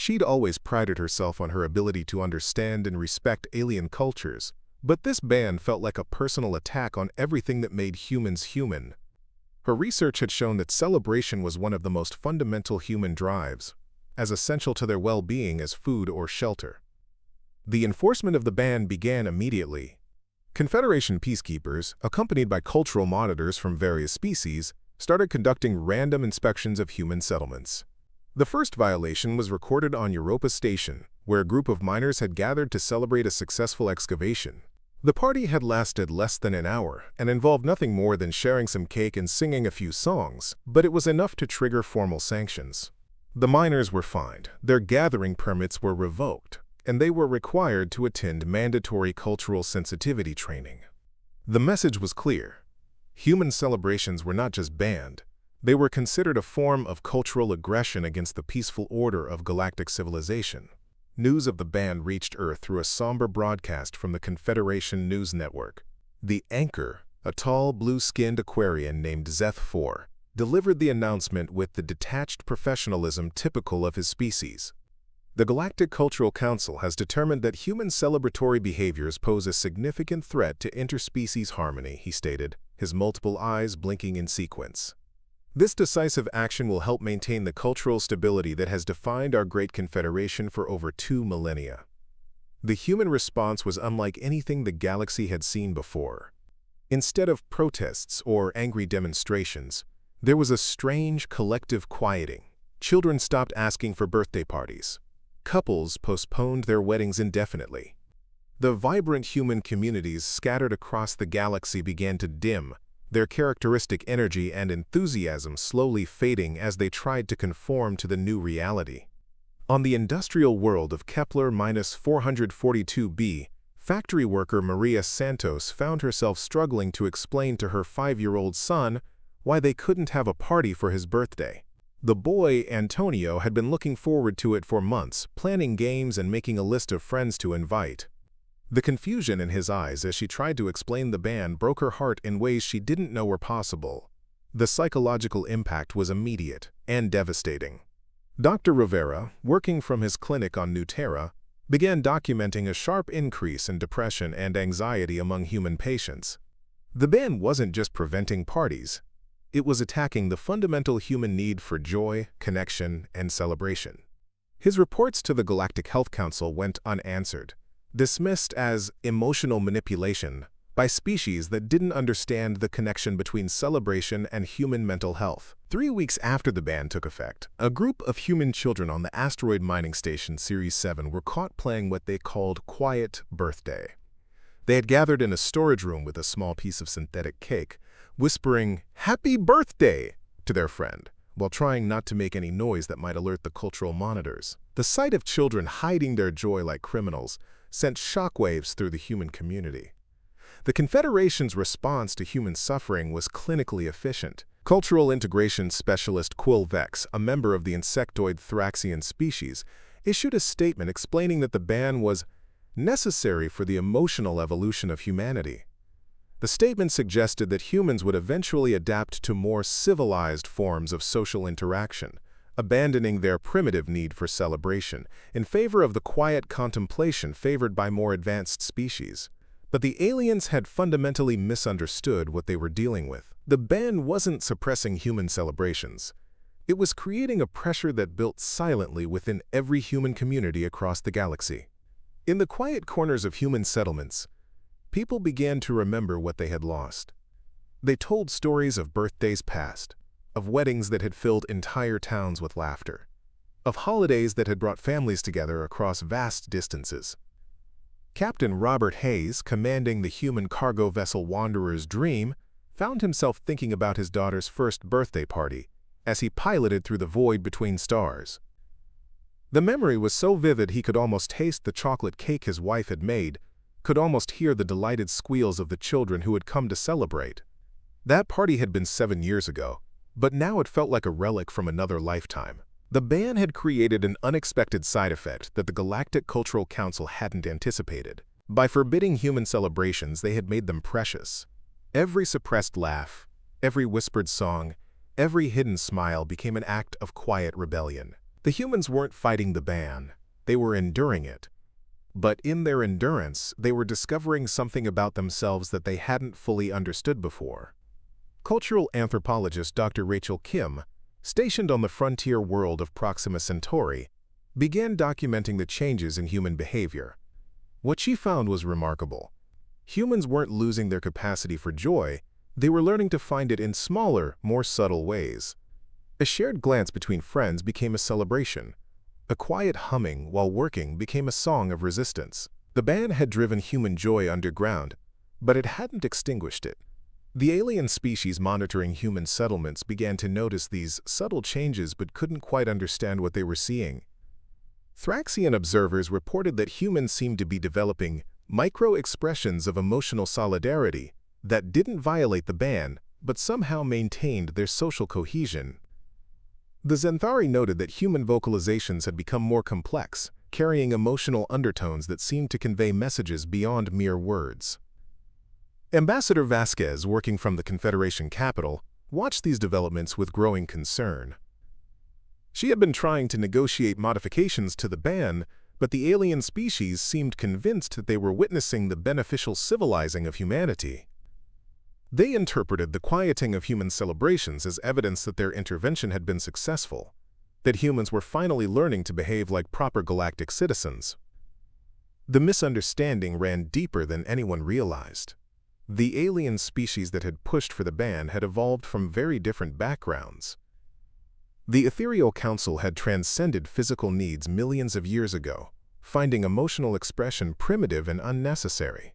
She'd always prided herself on her ability to understand and respect alien cultures, but this ban felt like a personal attack on everything that made humans human. Her research had shown that celebration was one of the most fundamental human drives, as essential to their well-being as food or shelter. The enforcement of the ban began immediately. Confederation peacekeepers, accompanied by cultural monitors from various species, started conducting random inspections of human settlements. The first violation was recorded on Europa Station, where a group of miners had gathered to celebrate a successful excavation. The party had lasted less than an hour and involved nothing more than sharing some cake and singing a few songs, but it was enough to trigger formal sanctions. The miners were fined, their gathering permits were revoked, and they were required to attend mandatory cultural sensitivity training. The message was clear. Human celebrations were not just banned, they were considered a form of cultural aggression against the peaceful order of galactic civilization. News of the ban reached Earth through a somber broadcast from the Confederation News Network. The anchor, a tall, blue-skinned Aquarian named Zenthari, delivered the announcement with the detached professionalism typical of his species. The Galactic Cultural Council has determined that human celebratory behaviors pose a significant threat to interspecies harmony, he stated, his multiple eyes blinking in sequence. This decisive action will help maintain the cultural stability that has defined our great confederation for over 2 millennia. The human response was unlike anything the galaxy had seen before. Instead of protests or angry demonstrations, there was a strange collective quieting. Children stopped asking for birthday parties. Couples postponed their weddings indefinitely. The vibrant human communities scattered across the galaxy began to dim, their characteristic energy and enthusiasm slowly fading as they tried to conform to the new reality. On the industrial world of Kepler-442b, factory worker Maria Santos found herself struggling to explain to her 5-year-old son why they couldn't have a party for his birthday. The boy, Antonio, had been looking forward to it for months, planning games and making a list of friends to invite. The confusion in his eyes as she tried to explain the ban broke her heart in ways she didn't know were possible. The psychological impact was immediate and devastating. Dr. Rivera, working from his clinic on New Terra, began documenting a sharp increase in depression and anxiety among human patients. The ban wasn't just preventing parties. It was attacking the fundamental human need for joy, connection, and celebration. His reports to the Galactic Health Council went unanswered, dismissed as emotional manipulation by species that didn't understand the connection between celebration and human mental health. 3 weeks after the ban took effect, a group of human children on the asteroid mining station Series 7 were caught playing what they called Quiet Birthday. They had gathered in a storage room with a small piece of synthetic cake, whispering, "Happy birthday!" to their friend, while trying not to make any noise that might alert the cultural monitors. The sight of children hiding their joy like criminals sent shockwaves through the human community. The Confederation's response to human suffering was clinically efficient. Cultural integration specialist Vorthak, a member of the insectoid Thraxian species, issued a statement explaining that the ban was necessary for the emotional evolution of humanity. The statement suggested that humans would eventually adapt to more civilized forms of social interaction, abandoning their primitive need for celebration in favor of the quiet contemplation favored by more advanced species. But the aliens had fundamentally misunderstood what they were dealing with. The ban wasn't suppressing human celebrations. It was creating a pressure that built silently within every human community across the galaxy. In the quiet corners of human settlements, people began to remember what they had lost. They told stories of birthdays past, of weddings that had filled entire towns with laughter, of holidays that had brought families together across vast distances. Captain Robert Hayes, commanding the human cargo vessel Wanderer's Dream, found himself thinking about his daughter's first birthday party as he piloted through the void between stars. The memory was so vivid he could almost taste the chocolate cake his wife had made, could almost hear the delighted squeals of the children who had come to celebrate. That party had been 7 years ago, but now it felt like a relic from another lifetime. The ban had created an unexpected side effect that the Galactic Cultural Council hadn't anticipated. By forbidding human celebrations, they had made them precious. Every suppressed laugh, every whispered song, every hidden smile became an act of quiet rebellion. The humans weren't fighting the ban, they were enduring it. But in their endurance, they were discovering something about themselves that they hadn't fully understood before. Cultural anthropologist Dr. Rachel Kim, stationed on the frontier world of Proxima Centauri, began documenting the changes in human behavior. What she found was remarkable. Humans weren't losing their capacity for joy, they were learning to find it in smaller, more subtle ways. A shared glance between friends became a celebration. A quiet humming while working became a song of resistance. The ban had driven human joy underground, but it hadn't extinguished it. The alien species monitoring human settlements began to notice these subtle changes but couldn't quite understand what they were seeing. Thraxian observers reported that humans seemed to be developing micro-expressions of emotional solidarity that didn't violate the ban, but somehow maintained their social cohesion. The Zenthari noted that human vocalizations had become more complex, carrying emotional undertones that seemed to convey messages beyond mere words. Ambassador Vasquez, working from the Confederation capital, watched these developments with growing concern. She had been trying to negotiate modifications to the ban, but the alien species seemed convinced that they were witnessing the beneficial civilizing of humanity. They interpreted the quieting of human celebrations as evidence that their intervention had been successful, that humans were finally learning to behave like proper galactic citizens. The misunderstanding ran deeper than anyone realized. The alien species that had pushed for the ban had evolved from very different backgrounds. The Ethereal Council had transcended physical needs millions of years ago, finding emotional expression primitive and unnecessary.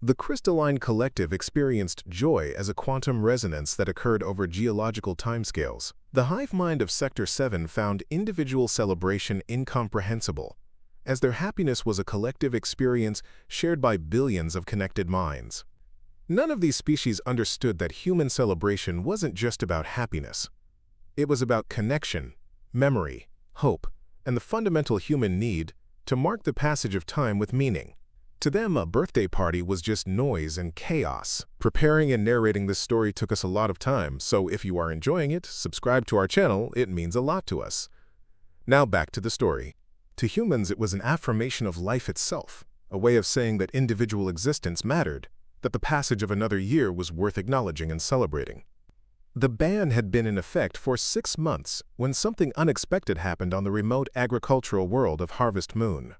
The crystalline collective experienced joy as a quantum resonance that occurred over geological timescales. The hive mind of Sector 7 found individual celebration incomprehensible, as their happiness was a collective experience shared by billions of connected minds. None of these species understood that human celebration wasn't just about happiness. It was about connection, memory, hope, and the fundamental human need to mark the passage of time with meaning. To them, a birthday party was just noise and chaos. Preparing and narrating this story took us a lot of time, so if you are enjoying it, subscribe to our channel, it means a lot to us. Now back to the story. To humans, it was an affirmation of life itself, a way of saying that individual existence mattered, that the passage of another year was worth acknowledging and celebrating. The ban had been in effect for 6 months when something unexpected happened on the remote agricultural world of Harvest Moon.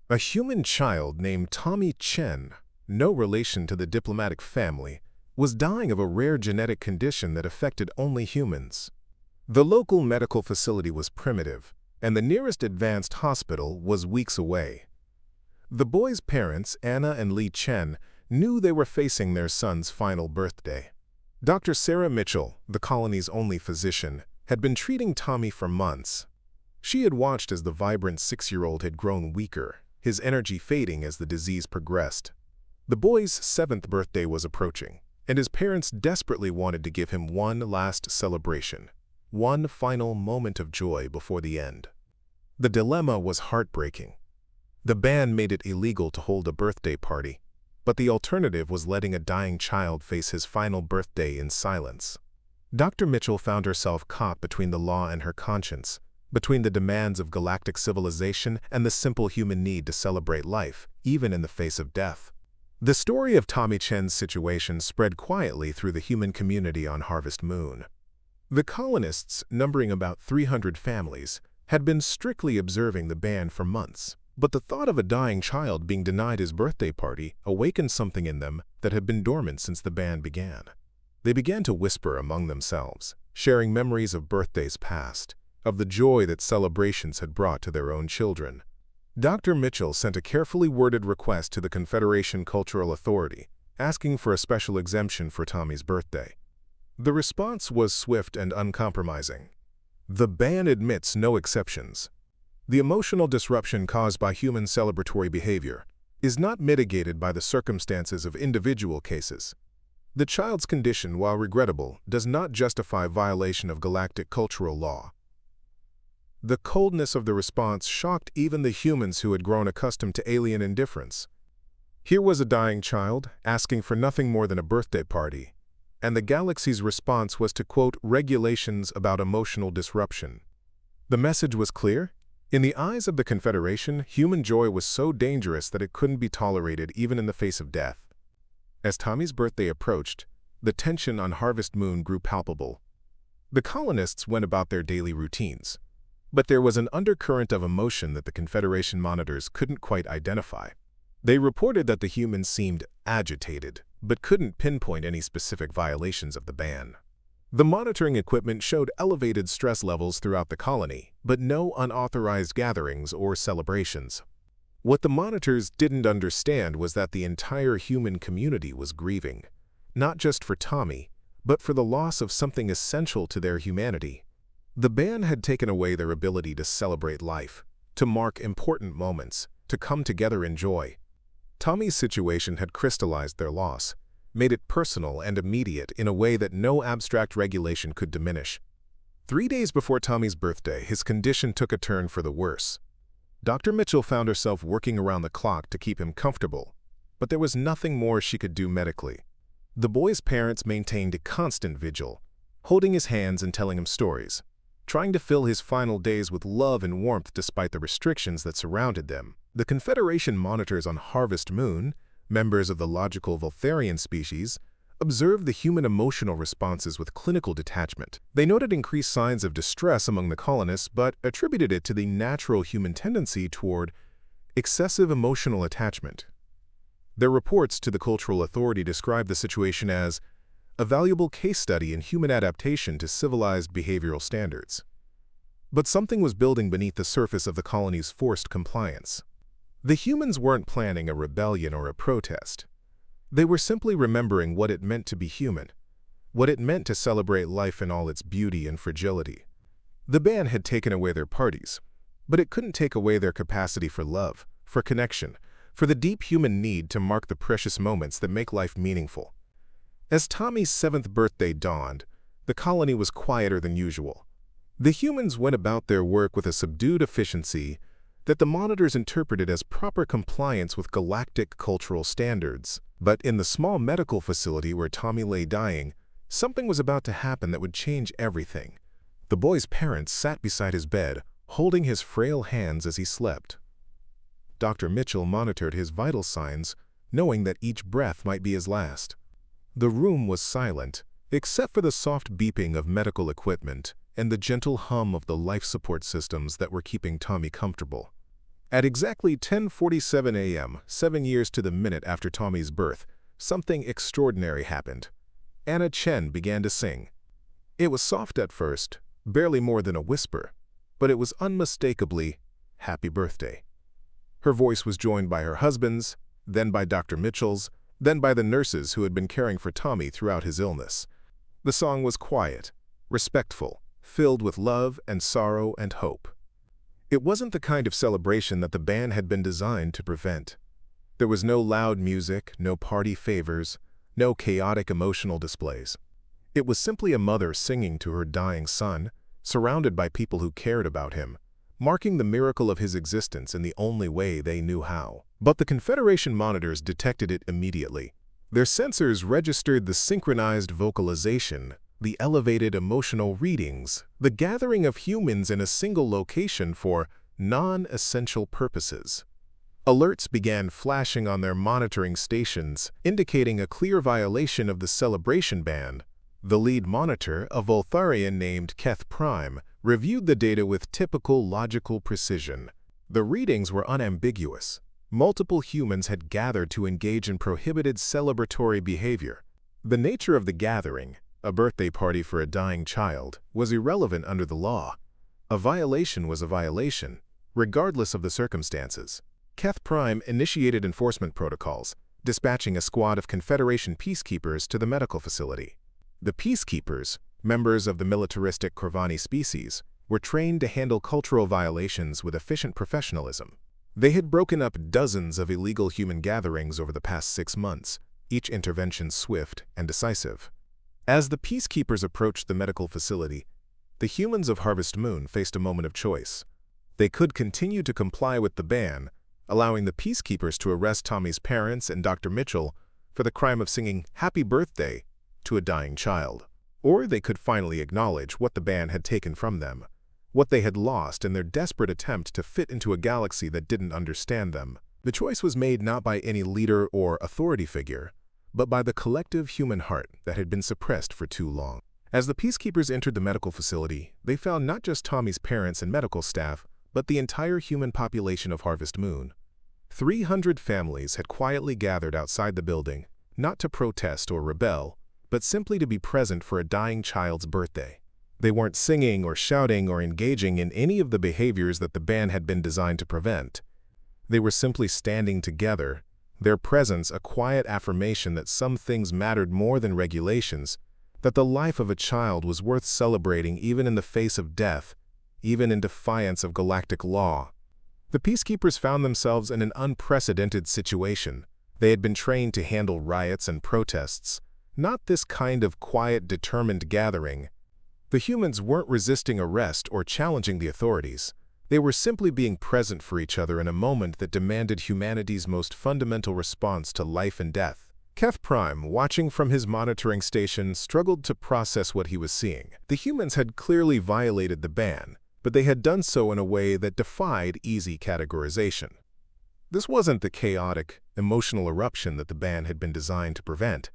A human child named Tommy Chen, no relation to the diplomatic family, was dying of a rare genetic condition that affected only humans. The local medical facility was primitive, and the nearest advanced hospital was weeks away. The boy's parents, Anna and Lee Chen, knew they were facing their son's final birthday. Dr. Sarah Mitchell, the colony's only physician, had been treating Tommy for months. She had watched as the vibrant 6-year-old had grown weaker, his energy fading as the disease progressed. The boy's 7th birthday was approaching, and his parents desperately wanted to give him one last celebration, one final moment of joy before the end. The dilemma was heartbreaking. The ban made it illegal to hold a birthday party, but the alternative was letting a dying child face his final birthday in silence. Dr. Mitchell found herself caught between the law and her conscience, between the demands of galactic civilization and the simple human need to celebrate life, even in the face of death. The story of Tommy Chen's situation spread quietly through the human community on Harvest Moon. The colonists, numbering about 300 families, had been strictly observing the ban for months, but the thought of a dying child being denied his birthday party awakened something in them that had been dormant since the ban began. They began to whisper among themselves, sharing memories of birthdays past, of the joy that celebrations had brought to their own children. Dr. Mitchell sent a carefully worded request to the Confederation Cultural Authority, asking for a special exemption for Tommy's birthday. The response was swift and uncompromising. The ban admits no exceptions. The emotional disruption caused by human celebratory behavior is not mitigated by the circumstances of individual cases. The child's condition, while regrettable, does not justify violation of galactic cultural law. The coldness of the response shocked even the humans who had grown accustomed to alien indifference. Here was a dying child, asking for nothing more than a birthday party, and the galaxy's response was to quote regulations about emotional disruption. The message was clear. In the eyes of the Confederation, human joy was so dangerous that it couldn't be tolerated even in the face of death. As Tommy's birthday approached, the tension on Harvest Moon grew palpable. The colonists went about their daily routines, but there was an undercurrent of emotion that the Confederation monitors couldn't quite identify. They reported that the humans seemed agitated, but couldn't pinpoint any specific violations of the ban. The monitoring equipment showed elevated stress levels throughout the colony, but no unauthorized gatherings or celebrations. What the monitors didn't understand was that the entire human community was grieving, not just for Tommy, but for the loss of something essential to their humanity. The ban had taken away their ability to celebrate life, to mark important moments, to come together in joy. Tommy's situation had crystallized their loss, made it personal and immediate in a way that no abstract regulation could diminish. 3 days before Tommy's birthday, his condition took a turn for the worse. Dr. Mitchell found herself working around the clock to keep him comfortable, but there was nothing more she could do medically. The boy's parents maintained a constant vigil, holding his hands and telling him stories, trying to fill his final days with love and warmth despite the restrictions that surrounded them. The Confederation monitors on Harvest Moon, members of the logical Voltharian species, observed the human emotional responses with clinical detachment. They noted increased signs of distress among the colonists, but attributed it to the natural human tendency toward excessive emotional attachment. Their reports to the cultural authority described the situation as a valuable case study in human adaptation to civilized behavioral standards. But something was building beneath the surface of the colony's forced compliance. The humans weren't planning a rebellion or a protest. They were simply remembering what it meant to be human, what it meant to celebrate life in all its beauty and fragility. The ban had taken away their parties, but it couldn't take away their capacity for love, for connection, for the deep human need to mark the precious moments that make life meaningful. As Tommy's 7th birthday dawned, the colony was quieter than usual. The humans went about their work with a subdued efficiency that the monitors interpreted as proper compliance with galactic cultural standards. But in the small medical facility where Tommy lay dying, something was about to happen that would change everything. The boy's parents sat beside his bed, holding his frail hands as he slept. Dr. Mitchell monitored his vital signs, knowing that each breath might be his last. The room was silent, except for the soft beeping of medical equipment and the gentle hum of the life support systems that were keeping Tommy comfortable. At exactly 10:47 a.m., 7 years to the minute after Tommy's birth, something extraordinary happened. Anna Chen began to sing. It was soft at first, barely more than a whisper, but it was unmistakably "Happy Birthday." Her voice was joined by her husband's, then by Dr. Mitchell's, then by the nurses who had been caring for Tommy throughout his illness. The song was quiet, respectful, filled with love and sorrow and hope. It wasn't the kind of celebration that the ban had been designed to prevent. There was no loud music, no party favors, no chaotic emotional displays. It was simply a mother singing to her dying son, surrounded by people who cared about him, marking the miracle of his existence in the only way they knew how. But the Confederation monitors detected it immediately. Their sensors registered the synchronized vocalization, the elevated emotional readings, the gathering of humans in a single location for non-essential purposes. Alerts began flashing on their monitoring stations, indicating a clear violation of the celebration ban. The lead monitor, a Voltharian named Keth Prime, reviewed the data with typical logical precision. The readings were unambiguous. Multiple humans had gathered to engage in prohibited celebratory behavior. The nature of the gathering, a birthday party for a dying child, was irrelevant under the law. A violation was a violation, regardless of the circumstances. Keth Prime initiated enforcement protocols, dispatching a squad of Confederation peacekeepers to the medical facility. The peacekeepers, members of the militaristic Corvani species, were trained to handle cultural violations with efficient professionalism. They had broken up dozens of illegal human gatherings over the past 6 months, each intervention swift and decisive. As the peacekeepers approached the medical facility, the humans of Harvest Moon faced a moment of choice. They could continue to comply with the ban, allowing the peacekeepers to arrest Tommy's parents and Dr. Mitchell for the crime of singing "Happy Birthday" to a dying child. Or they could finally acknowledge what the ban had taken from them, what they had lost in their desperate attempt to fit into a galaxy that didn't understand them. The choice was made not by any leader or authority figure, but by the collective human heart that had been suppressed for too long. As the peacekeepers entered the medical facility, they found not just Tommy's parents and medical staff, but the entire human population of Harvest Moon. 300 families had quietly gathered outside the building, not to protest or rebel, but simply to be present for a dying child's birthday. They weren't singing or shouting or engaging in any of the behaviors that the ban had been designed to prevent. They were simply standing together, their presence a quiet affirmation that some things mattered more than regulations, that the life of a child was worth celebrating even in the face of death, even in defiance of galactic law. The peacekeepers found themselves in an unprecedented situation. They had been trained to handle riots and protests, not this kind of quiet, determined gathering. The humans weren't resisting arrest or challenging the authorities. They were simply being present for each other in a moment that demanded humanity's most fundamental response to life and death. Keth Prime, watching from his monitoring station, struggled to process what he was seeing. The humans had clearly violated the ban, but they had done so in a way that defied easy categorization. This wasn't the chaotic, emotional eruption that the ban had been designed to prevent.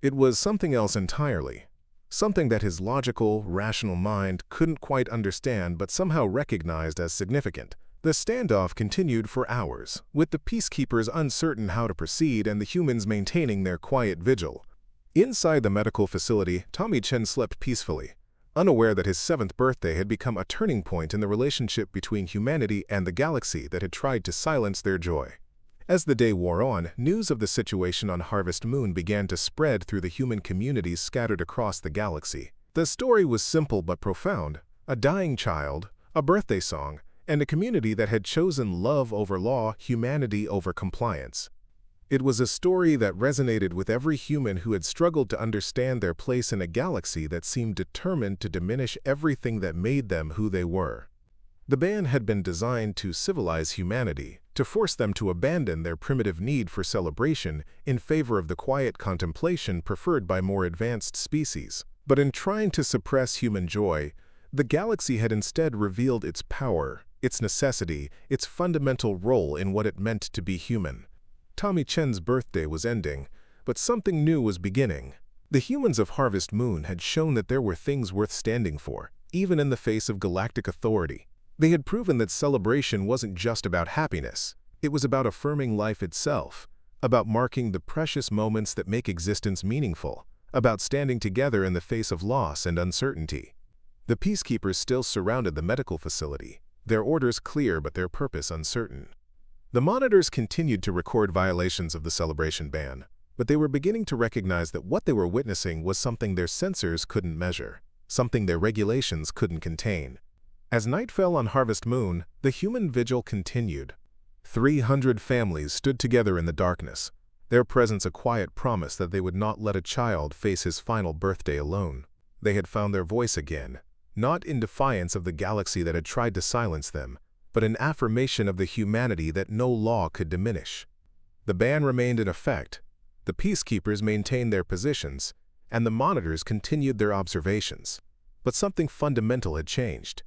It was something else entirely. Something that his logical, rational mind couldn't quite understand but somehow recognized as significant. The standoff continued for hours, with the peacekeepers uncertain how to proceed and the humans maintaining their quiet vigil. Inside the medical facility, Tommy Chen slept peacefully, unaware that his 7th birthday had become a turning point in the relationship between humanity and the galaxy that had tried to silence their joy. As the day wore on, news of the situation on Harvest Moon began to spread through the human communities scattered across the galaxy. The story was simple but profound: a dying child, a birthday song, and a community that had chosen love over law, humanity over compliance. It was a story that resonated with every human who had struggled to understand their place in a galaxy that seemed determined to diminish everything that made them who they were. The ban had been designed to civilize humanity, to force them to abandon their primitive need for celebration in favor of the quiet contemplation preferred by more advanced species. But in trying to suppress human joy, the galaxy had instead revealed its power, its necessity, its fundamental role in what it meant to be human. Tommy Chen's birthday was ending, but something new was beginning. The humans of Harvest Moon had shown that there were things worth standing for, even in the face of galactic authority. They had proven that celebration wasn't just about happiness. It was about affirming life itself, about marking the precious moments that make existence meaningful, about standing together in the face of loss and uncertainty. The peacekeepers still surrounded the medical facility, their orders clear but their purpose uncertain. The monitors continued to record violations of the celebration ban, but they were beginning to recognize that what they were witnessing was something their sensors couldn't measure, something their regulations couldn't contain. As night fell on Harvest Moon, the human vigil continued. 300 families stood together in the darkness, their presence a quiet promise that they would not let a child face his final birthday alone. They had found their voice again, not in defiance of the galaxy that had tried to silence them, but an affirmation of the humanity that no law could diminish. The ban remained in effect, the peacekeepers maintained their positions, and the monitors continued their observations. But something fundamental had changed.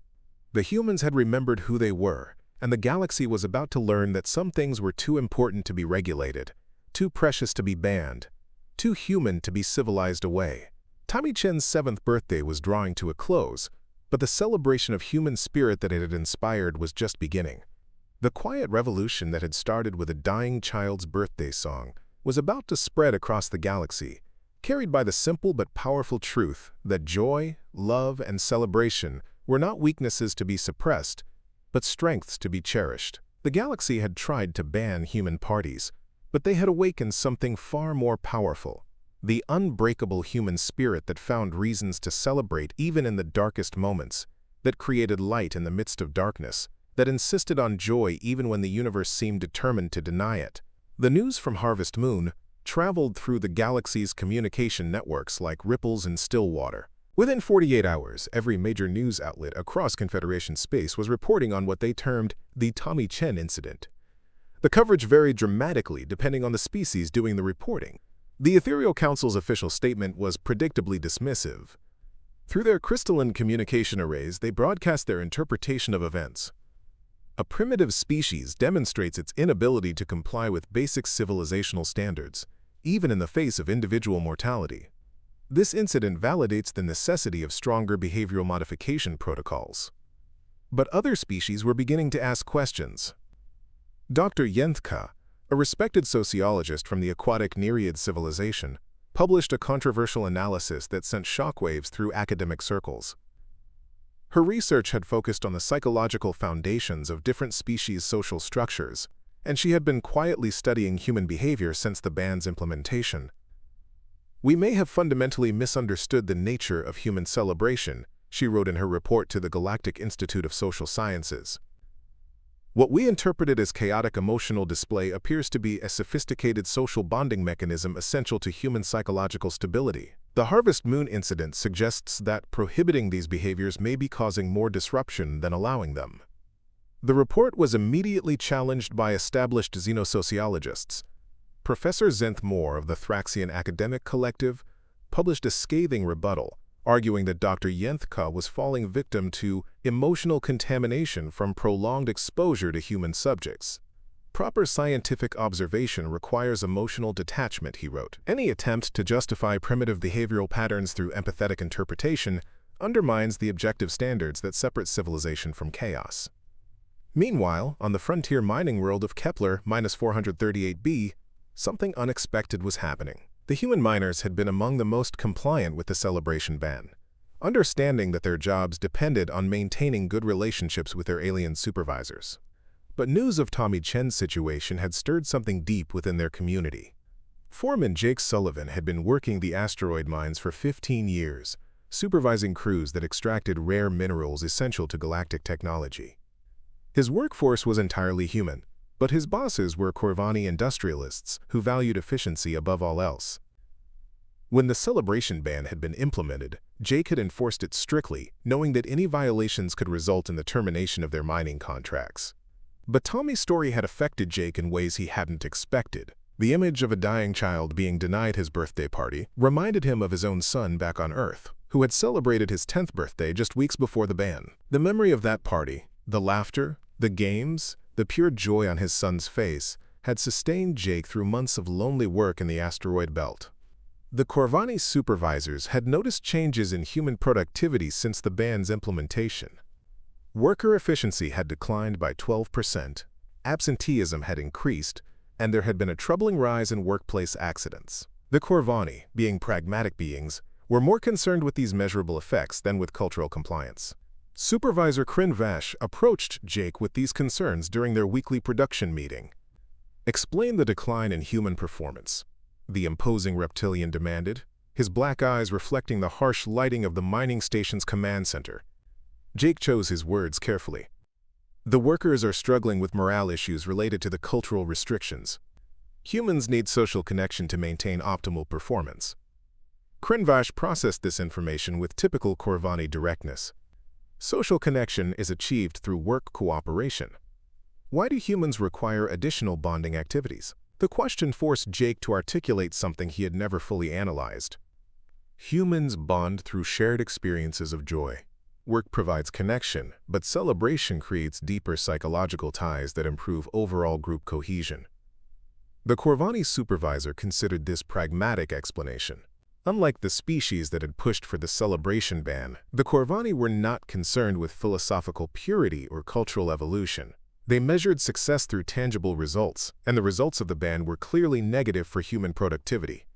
The humans had remembered who they were, and the galaxy was about to learn that some things were too important to be regulated, too precious to be banned, too human to be civilized away. Tommy Chen's 7th birthday was drawing to a close, but the celebration of human spirit that it had inspired was just beginning. The quiet revolution that had started with a dying child's birthday song was about to spread across the galaxy, carried by the simple but powerful truth that joy, love, and celebration were not weaknesses to be suppressed, but strengths to be cherished. The galaxy had tried to ban human parties, but they had awakened something far more powerful. The unbreakable human spirit that found reasons to celebrate even in the darkest moments, that created light in the midst of darkness, that insisted on joy even when the universe seemed determined to deny it. The news from Harvest Moon traveled through the galaxy's communication networks like ripples in still water. Within 48 hours, every major news outlet across Confederation space was reporting on what they termed the Tommy Chen incident. The coverage varied dramatically depending on the species doing the reporting. The Ethereal Council's official statement was predictably dismissive. Through their crystalline communication arrays, they broadcast their interpretation of events. A primitive species demonstrates its inability to comply with basic civilizational standards, even in the face of individual mortality. This incident validates the necessity of stronger behavioral modification protocols. But other species were beginning to ask questions. Dr. Zenthari, a respected sociologist from the aquatic Nereid civilization, published a controversial analysis that sent shockwaves through academic circles. Her research had focused on the psychological foundations of different species' social structures, and she had been quietly studying human behavior since the ban's implementation. "We may have fundamentally misunderstood the nature of human celebration," she wrote in her report to the Galactic Institute of Social Sciences. "What we interpreted as chaotic emotional display appears to be a sophisticated social bonding mechanism essential to human psychological stability. The Harvest Moon incident suggests that prohibiting these behaviors may be causing more disruption than allowing them." The report was immediately challenged by established xenosociologists. Professor Zenthari of the Thraxian Academic Collective published a scathing rebuttal, arguing that Dr. Zenthari was falling victim to emotional contamination from prolonged exposure to human subjects. "Proper scientific observation requires emotional detachment," he wrote. "Any attempt to justify primitive behavioral patterns through empathetic interpretation undermines the objective standards that separate civilization from chaos." Meanwhile, on the frontier mining world of Kepler-438b, something unexpected was happening. The human miners had been among the most compliant with the celebration ban, understanding that their jobs depended on maintaining good relationships with their alien supervisors. But news of Tommy Chen's situation had stirred something deep within their community. Foreman Jake Sullivan had been working the asteroid mines for 15 years, supervising crews that extracted rare minerals essential to galactic technology. His workforce was entirely human, but his bosses were Corvani industrialists who valued efficiency above all else. When the celebration ban had been implemented, Jake had enforced it strictly, knowing that any violations could result in the termination of their mining contracts. But Tommy's story had affected Jake in ways he hadn't expected. The image of a dying child being denied his birthday party reminded him of his own son back on Earth, who had celebrated his 10th birthday just weeks before the ban. The memory of that party, the laughter, the games, the pure joy on his son's face, had sustained Jake through months of lonely work in the asteroid belt. The Corvani supervisors had noticed changes in human productivity since the ban's implementation. Worker efficiency had declined by 12%, absenteeism had increased, and there had been a troubling rise in workplace accidents. The Corvani, being pragmatic beings, were more concerned with these measurable effects than with cultural compliance. Supervisor Krinvash approached Jake with these concerns during their weekly production meeting. "Explain the decline in human performance," the imposing reptilian demanded, his black eyes reflecting the harsh lighting of the mining station's command center. Jake chose his words carefully. "The workers are struggling with morale issues related to the cultural restrictions. Humans need social connection to maintain optimal performance." Krinvash processed this information with typical Corvani directness. Social connection is achieved through work cooperation. Why do humans require additional bonding activities? The question forced Jake to articulate something he had never fully analyzed. Humans bond through shared experiences of joy. Work provides connection, but celebration creates deeper psychological ties that improve overall group cohesion. The Corvani supervisor considered this pragmatic explanation. Unlike the species that had pushed for the celebration ban, the Corvani were not concerned with philosophical purity or cultural evolution. They measured success through tangible results, and the results of the ban were clearly negative for human productivity.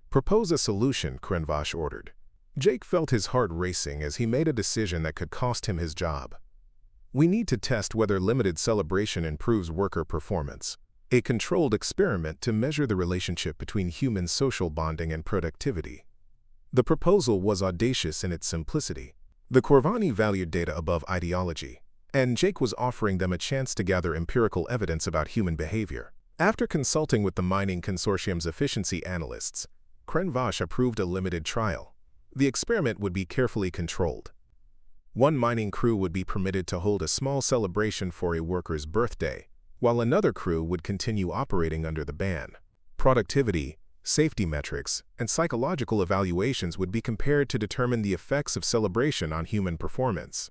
"Propose a solution," Krinvash ordered. Jake felt his heart racing as he made a decision that could cost him his job. "We need to test whether limited celebration improves worker performance. A controlled experiment to measure the relationship between human social bonding and productivity." The proposal was audacious in its simplicity. The Corvani valued data above ideology, and Jake was offering them a chance to gather empirical evidence about human behavior. After consulting with the mining consortium's efficiency analysts, Krinvash approved a limited trial. The experiment would be carefully controlled. One mining crew would be permitted to hold a small celebration for a worker's birthday, while another crew would continue operating under the ban. Productivity, safety metrics, and psychological evaluations would be compared to determine the effects of celebration on human performance.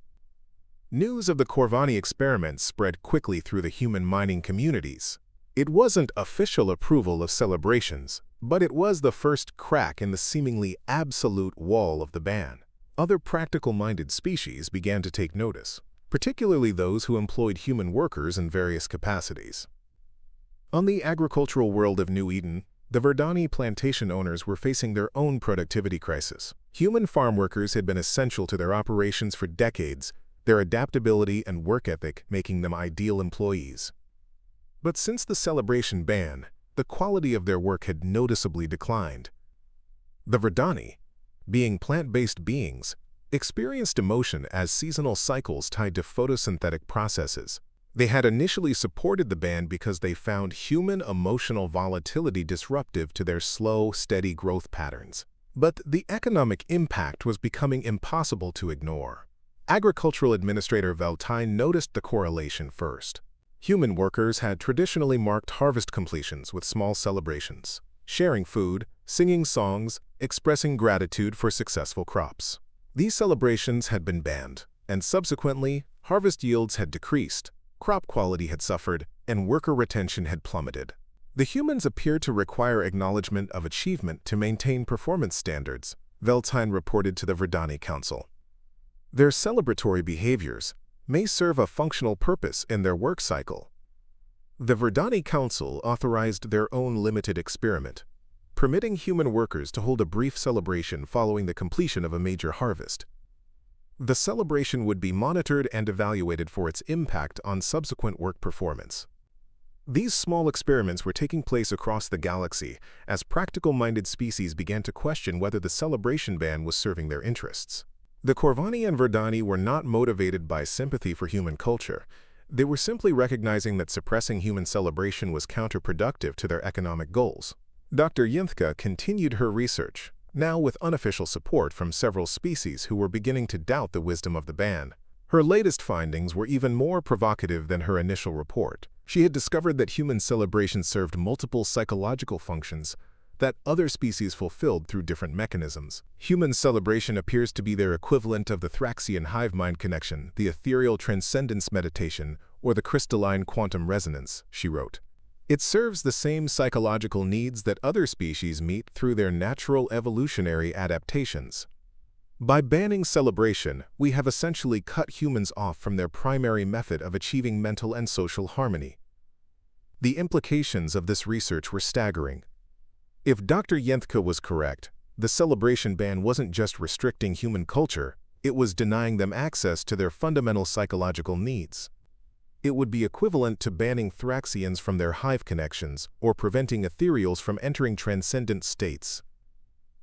News of the Corvani experiments spread quickly through the human mining communities. It wasn't official approval of celebrations, but it was the first crack in the seemingly absolute wall of the ban. Other practical-minded species began to take notice, particularly those who employed human workers in various capacities. On the agricultural world of New Eden, the Verdani plantation owners were facing their own productivity crisis. Human farm workers had been essential to their operations for decades, their adaptability and work ethic making them ideal employees. But since the celebration ban, the quality of their work had noticeably declined. The Verdani, being plant-based beings, experienced emotion as seasonal cycles tied to photosynthetic processes. They had initially supported the ban because they found human emotional volatility disruptive to their slow, steady growth patterns. But the economic impact was becoming impossible to ignore. Agricultural Administrator Veltine noticed the correlation first. Human workers had traditionally marked harvest completions with small celebrations, sharing food, singing songs, expressing gratitude for successful crops. These celebrations had been banned, and subsequently, harvest yields had decreased, crop quality had suffered, and worker retention had plummeted. The humans appeared to require acknowledgement of achievement to maintain performance standards, Veltine reported to the Verdani Council. Their celebratory behaviors may serve a functional purpose in their work cycle. The Verdani Council authorized their own limited experiment, permitting human workers to hold a brief celebration following the completion of a major harvest. The celebration would be monitored and evaluated for its impact on subsequent work performance. These small experiments were taking place across the galaxy as practical-minded species began to question whether the celebration ban was serving their interests. The Corvani and Verdani were not motivated by sympathy for human culture. They were simply recognizing that suppressing human celebration was counterproductive to their economic goals. Dr. Yinthka continued her research, now with unofficial support from several species who were beginning to doubt the wisdom of the ban. Her latest findings were even more provocative than her initial report. She had discovered that human celebration served multiple psychological functions that other species fulfilled through different mechanisms. Human celebration appears to be their equivalent of the Thraxian hive mind connection, the ethereal transcendence meditation, or the crystalline quantum resonance, she wrote. It serves the same psychological needs that other species meet through their natural evolutionary adaptations. By banning celebration, we have essentially cut humans off from their primary method of achieving mental and social harmony. The implications of this research were staggering. If Dr. Yinthka was correct, the celebration ban wasn't just restricting human culture, it was denying them access to their fundamental psychological needs. It would be equivalent to banning Thraxians from their hive connections or preventing ethereals from entering transcendent states.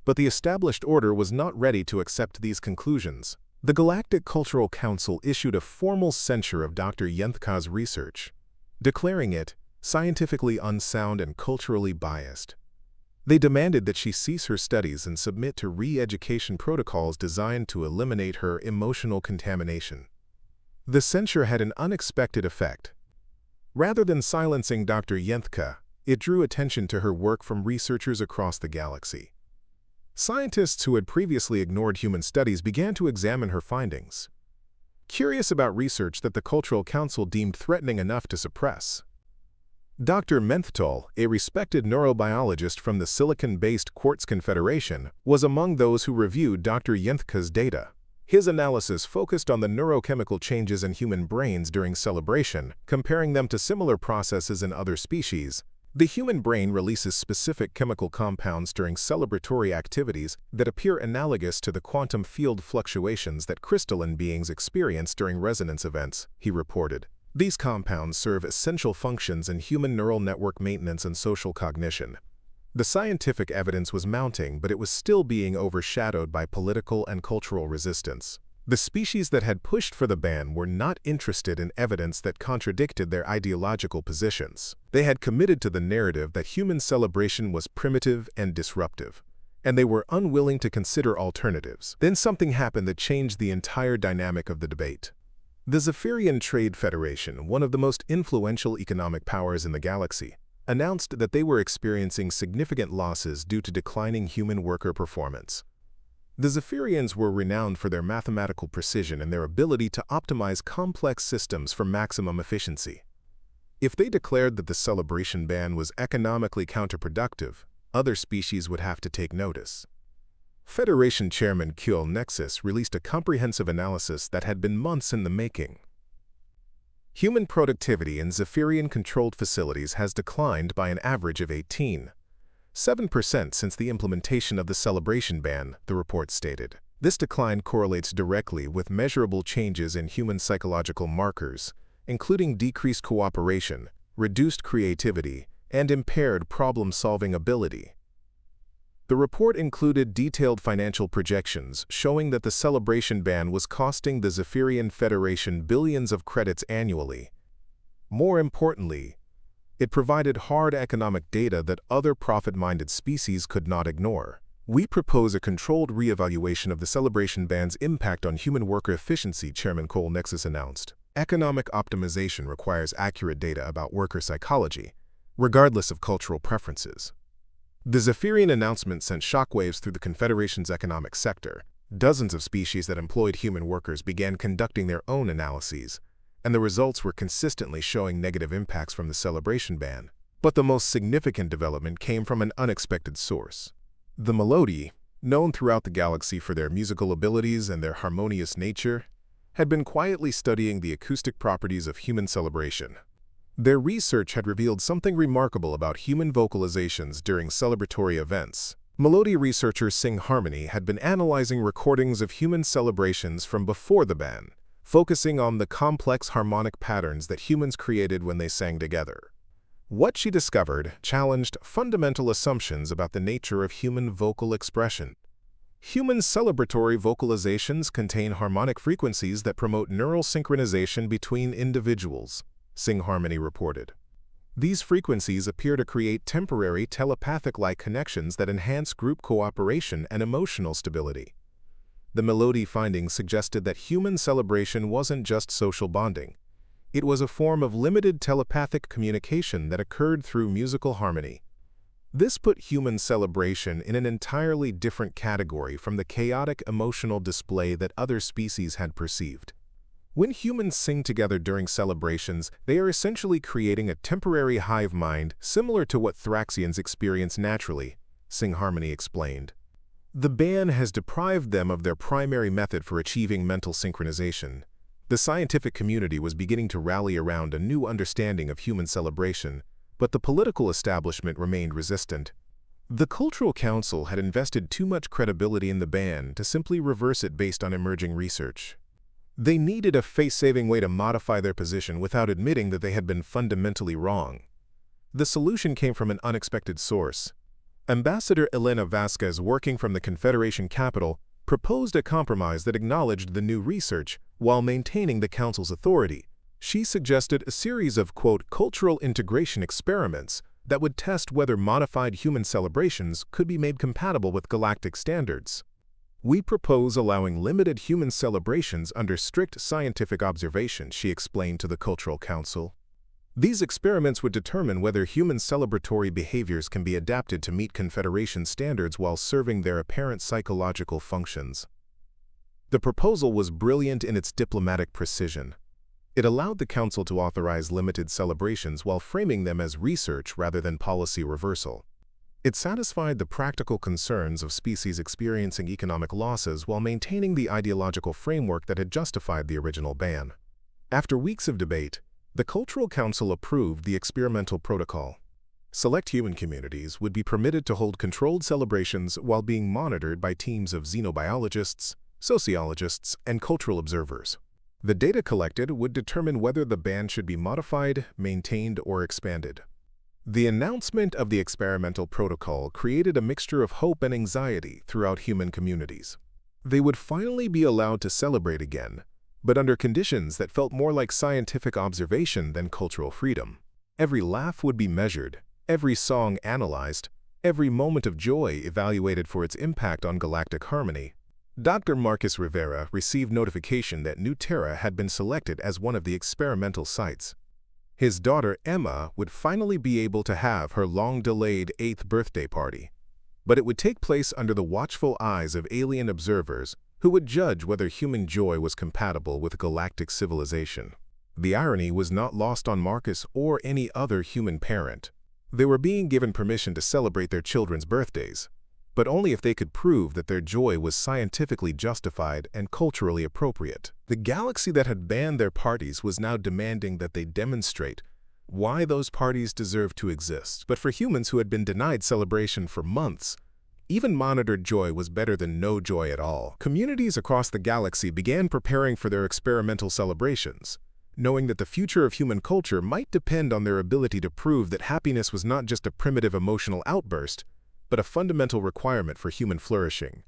But the established order was not ready to accept these conclusions. The Galactic Cultural Council issued a formal censure of Dr. Yinthka's research, declaring it scientifically unsound and culturally biased. They demanded that she cease her studies and submit to re-education protocols designed to eliminate her emotional contamination. The censure had an unexpected effect. Rather than silencing Dr. Yinthka, it drew attention to her work from researchers across the galaxy. Scientists who had previously ignored human studies began to examine her findings, curious about research that the Cultural Council deemed threatening enough to suppress. Dr. Menthol, a respected neurobiologist from the Silicon-based Quartz Confederation, was among those who reviewed Dr. Yinthka's data. His analysis focused on the neurochemical changes in human brains during celebration, comparing them to similar processes in other species. The human brain releases specific chemical compounds during celebratory activities that appear analogous to the quantum field fluctuations that crystalline beings experience during resonance events, he reported. These compounds serve essential functions in human neural network maintenance and social cognition. The scientific evidence was mounting, but it was still being overshadowed by political and cultural resistance. The species that had pushed for the ban were not interested in evidence that contradicted their ideological positions. They had committed to the narrative that human celebration was primitive and disruptive, and they were unwilling to consider alternatives. Then something happened that changed the entire dynamic of the debate. The Zephyrian Trade Federation, one of the most influential economic powers in the galaxy, announced that they were experiencing significant losses due to declining human worker performance. The Zentharians were renowned for their mathematical precision and their ability to optimize complex systems for maximum efficiency. If they declared that the celebration ban was economically counterproductive, other species would have to take notice. Federation Chairman Kjell Nexus released a comprehensive analysis that had been months in the making. Human productivity in Zentharian-controlled facilities has declined by an average of 18.7% since the implementation of the celebration ban, the report stated. This decline correlates directly with measurable changes in human psychological markers, including decreased cooperation, reduced creativity, and impaired problem-solving ability. The report included detailed financial projections showing that the celebration ban was costing the Zentharian Federation billions of credits annually. More importantly, it provided hard economic data that other profit-minded species could not ignore. We propose a controlled re-evaluation of the celebration ban's impact on human worker efficiency, Chairman Kjell Nexus announced. Economic optimization requires accurate data about worker psychology, regardless of cultural preferences. The Zentharian announcement sent shockwaves through the Confederation's economic sector. Dozens of species that employed human workers began conducting their own analyses, and the results were consistently showing negative impacts from the celebration ban. But the most significant development came from an unexpected source. The Melodi, known throughout the galaxy for their musical abilities and their harmonious nature, had been quietly studying the acoustic properties of human celebration. Their research had revealed something remarkable about human vocalizations during celebratory events. Melodi researcher Sing Harmony had been analyzing recordings of human celebrations from before the ban, focusing on the complex harmonic patterns that humans created when they sang together. What she discovered challenged fundamental assumptions about the nature of human vocal expression. Human celebratory vocalizations contain harmonic frequencies that promote neural synchronization between individuals, Sing Harmony reported. These frequencies appear to create temporary telepathic-like connections that enhance group cooperation and emotional stability. The Melodi findings suggested that human celebration wasn't just social bonding. It was a form of limited telepathic communication that occurred through musical harmony. This put human celebration in an entirely different category from the chaotic emotional display that other species had perceived. When humans sing together during celebrations, they are essentially creating a temporary hive mind similar to what Thraxians experience naturally, Sing Harmony explained. The ban has deprived them of their primary method for achieving mental synchronization. The scientific community was beginning to rally around a new understanding of human celebration, but the political establishment remained resistant. The Cultural Council had invested too much credibility in the ban to simply reverse it based on emerging research. They needed a face-saving way to modify their position without admitting that they had been fundamentally wrong. The solution came from an unexpected source. Ambassador Elena Vasquez, working from the Confederation capital, proposed a compromise that acknowledged the new research while maintaining the Council's authority. She suggested a series of, quote, cultural integration experiments that would test whether modified human celebrations could be made compatible with galactic standards. We propose allowing limited human celebrations under strict scientific observation, she explained to the Cultural Council. These experiments would determine whether human celebratory behaviors can be adapted to meet Confederation standards while serving their apparent psychological functions. The proposal was brilliant in its diplomatic precision. It allowed the Council to authorize limited celebrations while framing them as research rather than policy reversal. It satisfied the practical concerns of species experiencing economic losses while maintaining the ideological framework that had justified the original ban. After weeks of debate, the Cultural Council approved the experimental protocol. Select human communities would be permitted to hold controlled celebrations while being monitored by teams of xenobiologists, sociologists, and cultural observers. The data collected would determine whether the ban should be modified, maintained, or expanded. The announcement of the experimental protocol created a mixture of hope and anxiety throughout human communities. They would finally be allowed to celebrate again, but under conditions that felt more like scientific observation than cultural freedom. Every laugh would be measured, every song analyzed, every moment of joy evaluated for its impact on galactic harmony. Dr. Marcus Rivera received notification that New Terra had been selected as one of the experimental sites. His daughter Emma would finally be able to have her long-delayed 8th birthday party. But it would take place under the watchful eyes of alien observers who would judge whether human joy was compatible with galactic civilization. The irony was not lost on Marcus or any other human parent. They were being given permission to celebrate their children's birthdays, but only if they could prove that their joy was scientifically justified and culturally appropriate. The galaxy that had banned their parties was now demanding that they demonstrate why those parties deserved to exist. But for humans who had been denied celebration for months, even monitored joy was better than no joy at all. Communities across the galaxy began preparing for their experimental celebrations, knowing that the future of human culture might depend on their ability to prove that happiness was not just a primitive emotional outburst, but a fundamental requirement for human flourishing.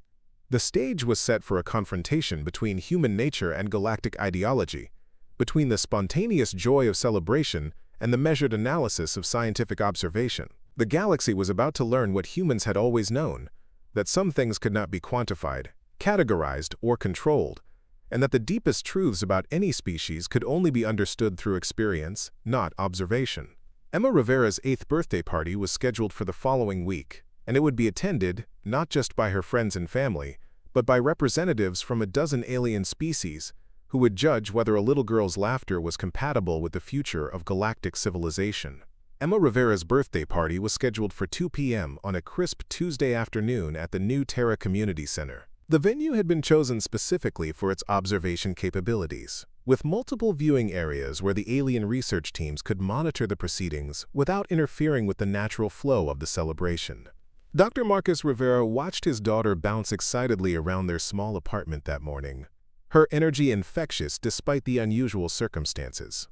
The stage was set for a confrontation between human nature and galactic ideology, between the spontaneous joy of celebration and the measured analysis of scientific observation. The galaxy was about to learn what humans had always known, that some things could not be quantified, categorized, or controlled, and that the deepest truths about any species could only be understood through experience, not observation. Emma Rivera's 8th birthday party was scheduled for the following week, and it would be attended not just by her friends and family, but by representatives from a dozen alien species who would judge whether a little girl's laughter was compatible with the future of galactic civilization. Emma Rivera's birthday party was scheduled for 2 p.m. on a crisp Tuesday afternoon at the new Terra Community Center. The venue had been chosen specifically for its observation capabilities, with multiple viewing areas where the alien research teams could monitor the proceedings without interfering with the natural flow of the celebration. Dr. Marcus Rivera watched his daughter bounce excitedly around their small apartment that morning, her energy infectious despite the unusual circumstances.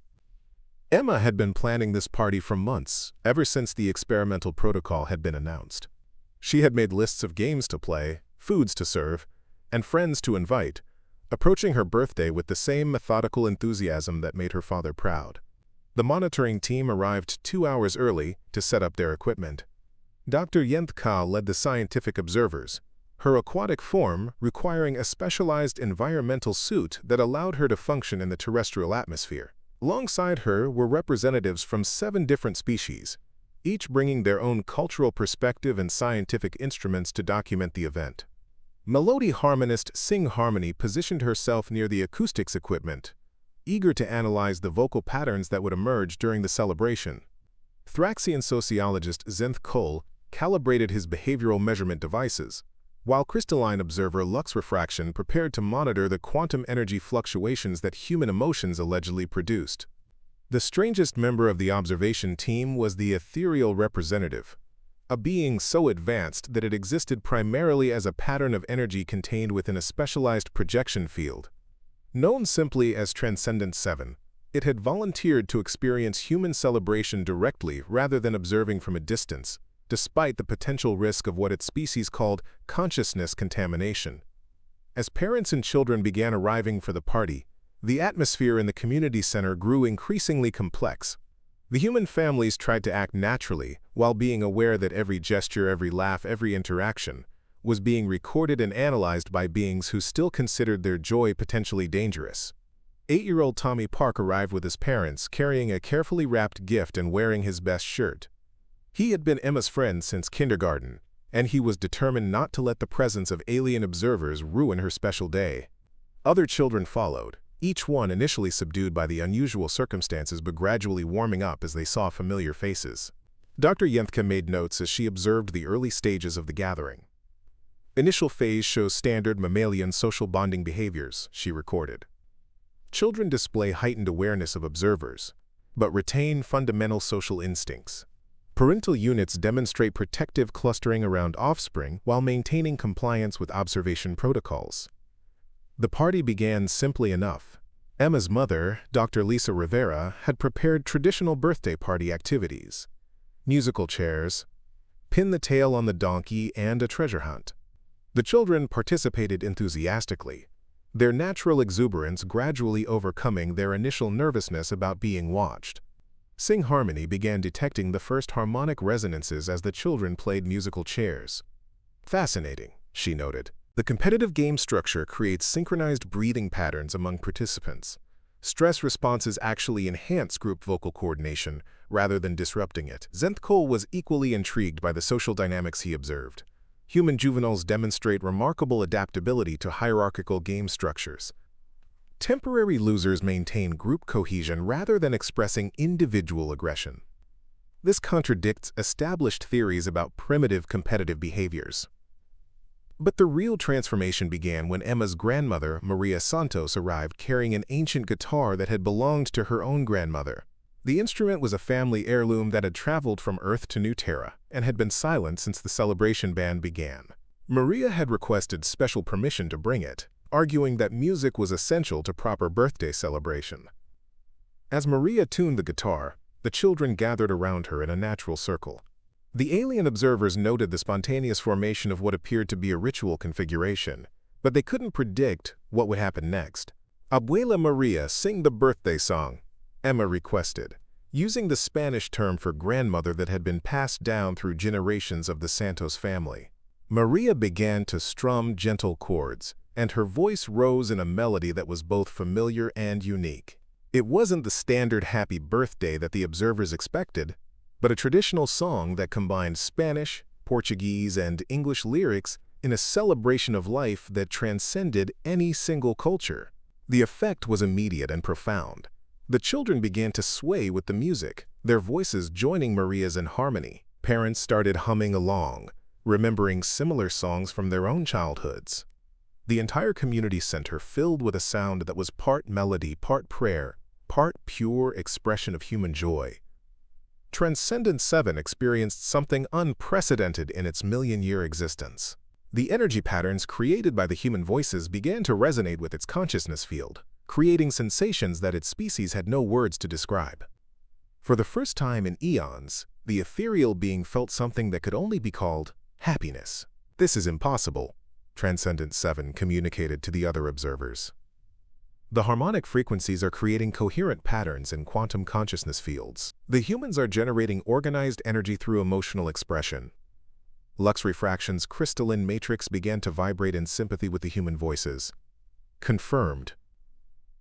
Emma had been planning this party for months, ever since the experimental protocol had been announced. She had made lists of games to play, foods to serve, and friends to invite, approaching her birthday with the same methodical enthusiasm that made her father proud. The monitoring team arrived 2 hours early to set up their equipment. Dr. Zenthari led the scientific observers, her aquatic form requiring a specialized environmental suit that allowed her to function in the terrestrial atmosphere. Alongside her were representatives from 7 different species, each bringing their own cultural perspective and scientific instruments to document the event. Melodi harmonist Sing Harmony positioned herself near the acoustics equipment, eager to analyze the vocal patterns that would emerge during the celebration. Thraxian sociologist Zenthari calibrated his behavioral measurement devices, while crystalline observer Lux Refraction prepared to monitor the quantum energy fluctuations that human emotions allegedly produced. The strangest member of the observation team was the ethereal representative, a being so advanced that it existed primarily as a pattern of energy contained within a specialized projection field. Known simply as Transcendent 7, it had volunteered to experience human celebration directly rather than observing from a distance, despite the potential risk of what its species called consciousness contamination. As parents and children began arriving for the party, the atmosphere in the community center grew increasingly complex. The human families tried to act naturally while being aware that every gesture, every laugh, every interaction was being recorded and analyzed by beings who still considered their joy potentially dangerous. 8-year-old Tommy Park arrived with his parents, carrying a carefully wrapped gift and wearing his best shirt. He had been Emma's friend since kindergarten, and he was determined not to let the presence of alien observers ruin her special day. Other children followed, each one initially subdued by the unusual circumstances but gradually warming up as they saw familiar faces. Dr. Zenthari made notes as she observed the early stages of the gathering. Initial phase shows standard mammalian social bonding behaviors, she recorded. Children display heightened awareness of observers, but retain fundamental social instincts. Parental units demonstrate protective clustering around offspring while maintaining compliance with observation protocols. The party began simply enough. Emma's mother, Dr. Lisa Rivera, had prepared traditional birthday party activities: musical chairs, pin the tail on the donkey, and a treasure hunt. The children participated enthusiastically, their natural exuberance gradually overcoming their initial nervousness about being watched. Sing Harmony began detecting the first harmonic resonances as the children played musical chairs. Fascinating, she noted. The competitive game structure creates synchronized breathing patterns among participants, Stress responses actually enhance group vocal coordination rather than disrupting it. Zenthari was equally intrigued by the social dynamics he observed. Human juveniles demonstrate remarkable adaptability to hierarchical game structures. Temporary losers maintain group cohesion rather than expressing individual aggression. This contradicts established theories about primitive competitive behaviors. But the real transformation began when Emma's grandmother, Maria Santos, arrived carrying an ancient guitar that had belonged to her own grandmother. The instrument was a family heirloom that had traveled from Earth to New Terra and had been silent since the celebration band began. Maria had requested special permission to bring it, arguing that music was essential to proper birthday celebration. As Maria tuned the guitar, the children gathered around her in a natural circle. The alien observers noted the spontaneous formation of what appeared to be a ritual configuration, but they couldn't predict what would happen next. "Abuela Maria, sing the birthday song," Emma requested, using the Spanish term for grandmother that had been passed down through generations of the Santos family. Maria began to strum gentle chords, and her voice rose in a melody that was both familiar and unique. It wasn't the standard happy birthday that the observers expected, but a traditional song that combined Spanish, Portuguese, and English lyrics in a celebration of life that transcended any single culture. The effect was immediate and profound. The children began to sway with the music, their voices joining Maria's in harmony. Parents started humming along, remembering similar songs from their own childhoods. The entire community center filled with a sound that was part melody, part prayer, part pure expression of human joy. Transcendent 7 experienced something unprecedented in its million-year existence. The energy patterns created by the human voices began to resonate with its consciousness field, creating sensations that its species had no words to describe. For the first time in eons, the ethereal being felt something that could only be called happiness. "This is impossible," Transcendent 7 communicated to the other observers. "The harmonic frequencies are creating coherent patterns in quantum consciousness fields. The humans are generating organized energy through emotional expression." Lux Refraction's crystalline matrix began to vibrate in sympathy with the human voices. Confirmed.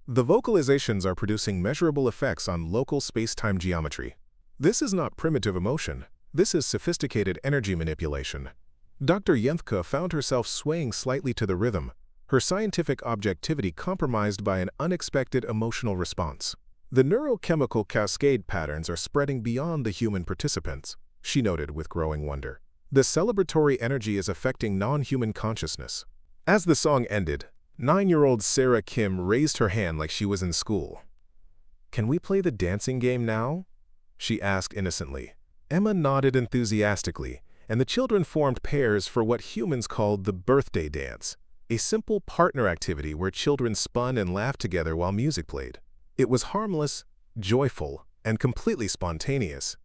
The vocalizations are producing measurable effects on local space-time geometry. This is not primitive emotion. This is sophisticated energy manipulation. Dr. Zenthari found herself swaying slightly to the rhythm, her scientific objectivity compromised by an unexpected emotional response. "The neurochemical cascade patterns are spreading beyond the human participants," she noted with growing wonder. "The celebratory energy is affecting non-human consciousness." As the song ended, 9-year-old Sarah Kim raised her hand like she was in school. "Can we play the dancing game now?" she asked innocently. Emma nodded enthusiastically, and the children formed pairs for what humans called the birthday dance, a simple partner activity where children spun and laughed together while music played. It was harmless, joyful, and completely spontaneous.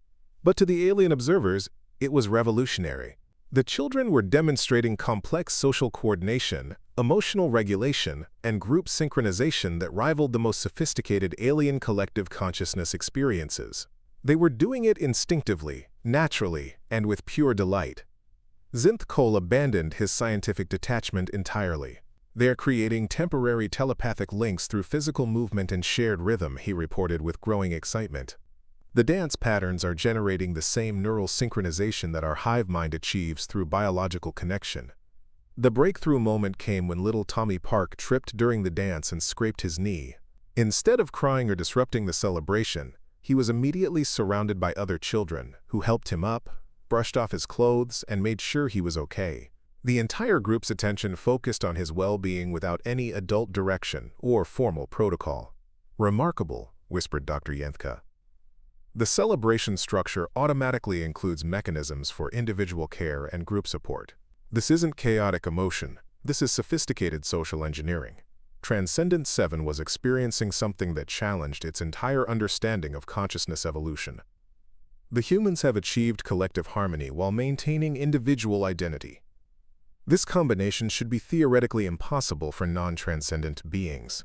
But to the alien observers, it was revolutionary. The children were demonstrating complex social coordination, emotional regulation, and group synchronization that rivaled the most sophisticated alien collective consciousness experiences. They were doing it instinctively, naturally, and with pure delight. Zenthari abandoned his scientific detachment entirely. "They are creating temporary telepathic links through physical movement and shared rhythm," he reported with growing excitement. "The dance patterns are generating the same neural synchronization that our hive mind achieves through biological connection." The breakthrough moment came when little Tommy Park tripped during the dance and scraped his knee. Instead of crying or disrupting the celebration, he was immediately surrounded by other children, who helped him up, brushed off his clothes, and made sure he was okay. The entire group's attention focused on his well-being without any adult direction or formal protocol. "Remarkable," whispered Dr. Zenthari. "The celebration structure automatically includes mechanisms for individual care and group support. This isn't chaotic emotion. This is sophisticated social engineering." Transcendent 7 was experiencing something that challenged its entire understanding of consciousness evolution. The humans have achieved collective harmony while maintaining individual identity. This combination should be theoretically impossible for non-transcendent beings.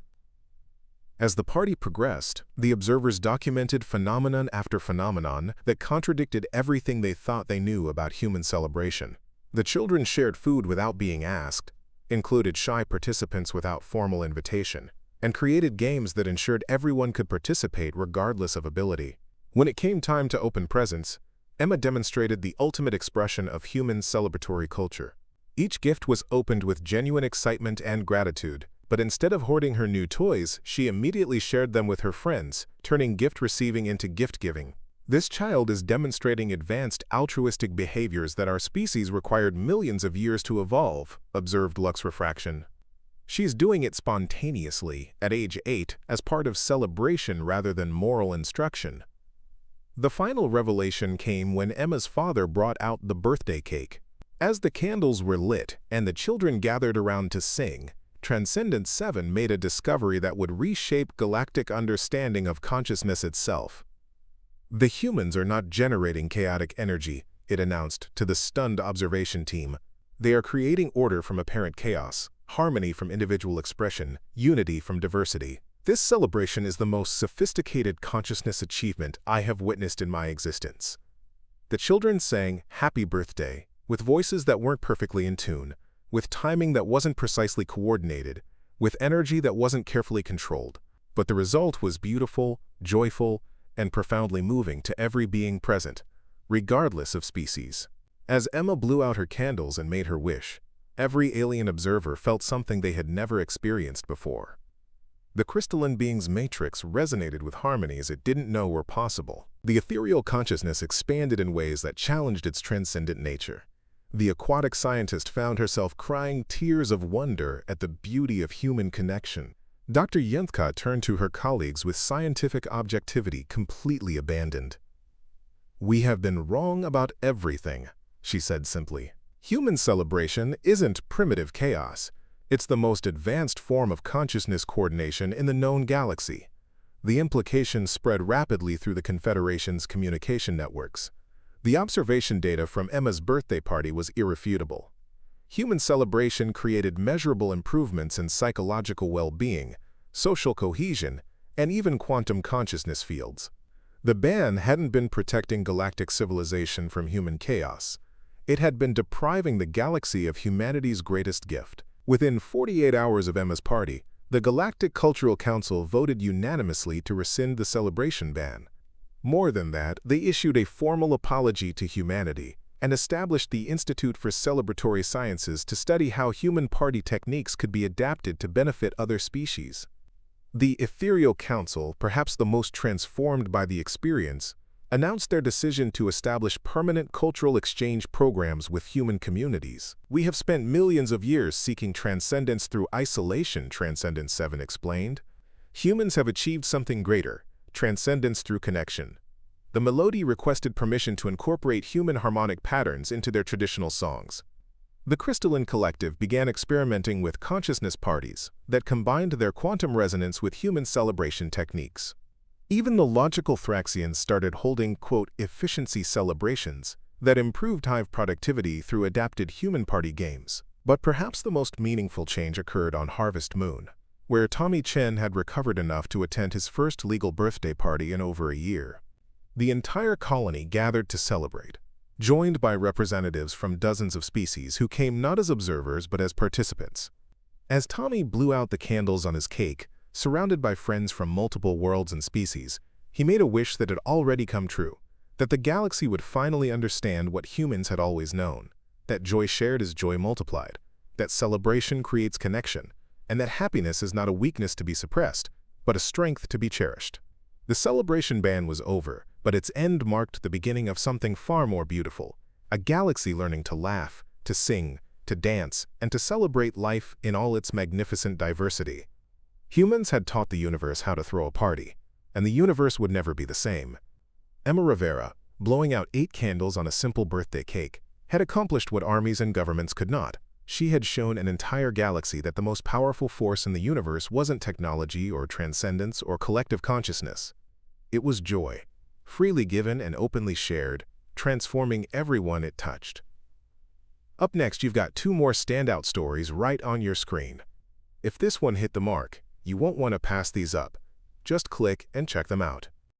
As the party progressed, the observers documented phenomenon after phenomenon that contradicted everything they thought they knew about human celebration. The children shared food without being asked, included shy participants without formal invitation, and created games that ensured everyone could participate regardless of ability. When it came time to open presents, Emma demonstrated the ultimate expression of human celebratory culture. Each gift was opened with genuine excitement and gratitude, but instead of hoarding her new toys, she immediately shared them with her friends, turning gift receiving into gift giving. This child is demonstrating advanced altruistic behaviors that our species required millions of years to evolve, observed Lux Refraction. She's doing it spontaneously, at age 8, as part of celebration rather than moral instruction. The final revelation came when Emma's father brought out the birthday cake. As the candles were lit and the children gathered around to sing, Transcendent 7 made a discovery that would reshape galactic understanding of consciousness itself. The humans are not generating chaotic energy, it announced to the stunned observation team. They are creating order from apparent chaos, harmony from individual expression, unity from diversity. This celebration is the most sophisticated consciousness achievement I have witnessed in my existence. The children sang "Happy Birthday" with voices that weren't perfectly in tune, with timing that wasn't precisely coordinated, with energy that wasn't carefully controlled. But the result was beautiful, joyful, and profoundly moving to every being present, regardless of species. As Emma blew out her candles and made her wish, every alien observer felt something they had never experienced before. The crystalline being's matrix resonated with harmonies it didn't know were possible. The ethereal consciousness expanded in ways that challenged its transcendent nature. The aquatic scientist found herself crying tears of wonder at the beauty of human connection. Dr. Zenthari turned to her colleagues with scientific objectivity completely abandoned. "We have been wrong about everything," she said simply. Human celebration isn't primitive chaos. It's the most advanced form of consciousness coordination in the known galaxy. The implications spread rapidly through the Confederation's communication networks. The observation data from Emma's birthday party was irrefutable. Human celebration created measurable improvements in psychological well-being, social cohesion, and even quantum consciousness fields. The ban hadn't been protecting galactic civilization from human chaos. It had been depriving the galaxy of humanity's greatest gift. Within 48 hours of Emma's party, the Galactic Cultural Council voted unanimously to rescind the celebration ban. More than that, they issued a formal apology to humanity and established the Institute for Celebratory Sciences to study how human party techniques could be adapted to benefit other species. The Ethereal Council, perhaps the most transformed by the experience, announced their decision to establish permanent cultural exchange programs with human communities. "We have spent millions of years seeking transcendence through isolation," Transcendent 7 explained. "Humans have achieved something greater, transcendence through connection." The Melodi requested permission to incorporate human harmonic patterns into their traditional songs. The Crystalline Collective began experimenting with consciousness parties that combined their quantum resonance with human celebration techniques. Even the logical Thraxians started holding, quote, efficiency celebrations that improved hive productivity through adapted human party games. But perhaps the most meaningful change occurred on Harvest Moon, where Tommy Chen had recovered enough to attend his first legal birthday party in over a year. The entire colony gathered to celebrate, joined by representatives from dozens of species who came not as observers but as participants. As Tommy blew out the candles on his cake, surrounded by friends from multiple worlds and species, he made a wish that had already come true, that the galaxy would finally understand what humans had always known, that joy shared is joy multiplied, that celebration creates connection, and that happiness is not a weakness to be suppressed, but a strength to be cherished. The celebration ban was over, but its end marked the beginning of something far more beautiful, a galaxy learning to laugh, to sing, to dance, and to celebrate life in all its magnificent diversity. Humans had taught the universe how to throw a party, and the universe would never be the same. Emma Rivera, blowing out 8 candles on a simple birthday cake, had accomplished what armies and governments could not. She had shown an entire galaxy that the most powerful force in the universe wasn't technology or transcendence or collective consciousness. It was joy, freely given and openly shared, transforming everyone it touched. Up next, you've got 2 more standout stories right on your screen. If this one hit the mark, you won't want to pass these up. Just click and check them out.